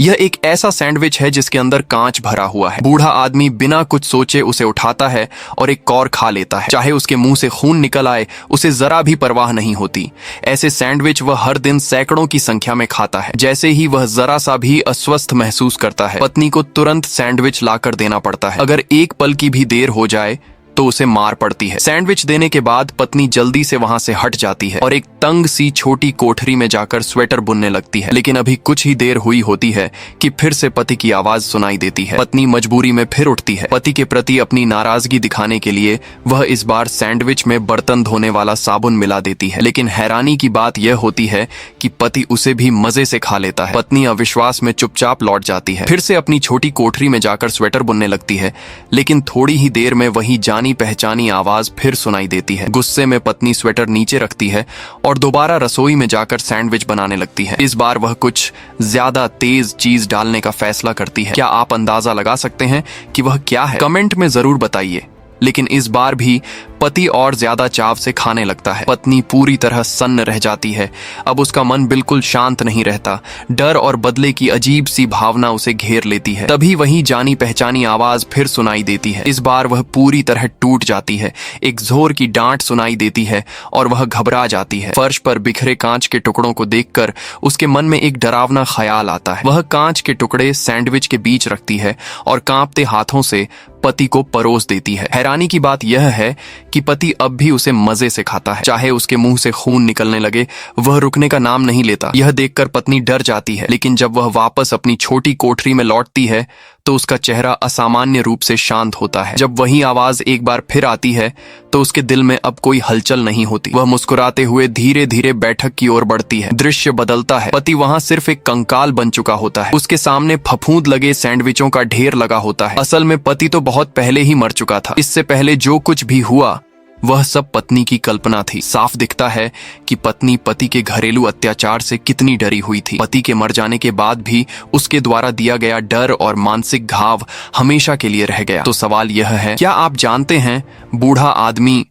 यह एक ऐसा सैंडविच है जिसके अंदर कांच भरा हुआ है। बूढ़ा आदमी बिना कुछ सोचे उसे उठाता है और एक कौर खा लेता है। चाहे उसके मुंह से खून निकल आए, उसे जरा भी परवाह नहीं होती। ऐसे सैंडविच वह हर दिन सैकड़ों की संख्या में खाता है। जैसे ही वह जरा सा भी अस्वस्थ महसूस करता है, पत्नी को तुरंत सैंडविच लाकर देना पड़ता है। अगर एक पल की भी देर हो जाए तो उसे मार पड़ती है। सैंडविच देने के बाद पत्नी जल्दी से वहां से हट जाती है और एक तंग सी छोटी कोठरी में जाकर स्वेटर बुनने लगती है। लेकिन अभी कुछ ही देर हुई होती है कि फिर से पति की आवाज सुनाई देती है। पत्नी मजबूरी में फिर उठती है। पति के प्रति अपनी नाराजगी दिखाने के लिए वह इस बार सैंडविच में बर्तन धोने वाला साबुन मिला देती है। लेकिन हैरानी की बात यह होती है कि पति उसे भी मजे से खा लेता है। पत्नी अविश्वास में चुपचाप लौट जाती है। फिर से अपनी छोटी कोठरी में जाकर स्वेटर बुनने लगती है। लेकिन थोड़ी ही देर में वही जानी पहचानी आवाज फिर सुनाई देती है। गुस्से में पत्नी स्वेटर नीचे रखती है और दोबारा रसोई में जाकर सैंडविच बनाने लगती है। इस बार वह कुछ ज्यादा तेज चीज डालने का फैसला करती है। क्या आप अंदाजा लगा सकते हैं कि वह क्या है? कमेंट में जरूर बताइए। लेकिन इस बार भी पति और ज्यादा चाव से खाने लगता है। पत्नी पूरी तरह सन्न रह जाती है। अब उसका मन बिल्कुल शांत नहीं रहता। डर और बदले की अजीब सी भावना उसे घेर लेती है। तभी वही जानी पहचानी आवाज फिर सुनाई देती है। इस बार वह पूरी तरह टूट जाती है। एक जोर की डांट सुनाई देती है और वह घबरा जाती है। फर्श पर बिखरे कांच के टुकड़ों को देखकर उसके मन में एक डरावना ख्याल आता है। वह कांच के टुकड़े सैंडविच के बीच रखती है और कांपते हाथों से पति को परोस देती है। हैरानी की बात यह है कि पति अब भी उसे मजे से खाता है। चाहे उसके मुंह से खून निकलने लगे, वह रुकने का नाम नहीं लेता। यह देखकर पत्नी डर जाती है। लेकिन जब वह वापस अपनी छोटी कोठरी में लौटती है तो उसका चेहरा असामान्य रूप से शांत होता है। जब वही आवाज एक बार फिर आती है तो उसके दिल में अब कोई हलचल नहीं होती। वह मुस्कुराते हुए धीरे धीरे बैठक की ओर बढ़ती है। दृश्य बदलता है। पति वहां सिर्फ एक कंकाल बन चुका होता है। उसके सामने फफूंद लगे सैंडविचों का ढेर लगा होता है। असल में पति तो बहुत पहले ही मर चुका था। इससे पहले जो कुछ भी हुआ वह सब पत्नी की कल्पना थी। साफ दिखता है कि पत्नी पति के घरेलू अत्याचार से कितनी डरी हुई थी। पति के मर जाने के बाद भी उसके द्वारा दिया गया डर और मानसिक घाव हमेशा के लिए रह गया। तो सवाल यह है, क्या आप जानते हैं बूढ़ा आदमी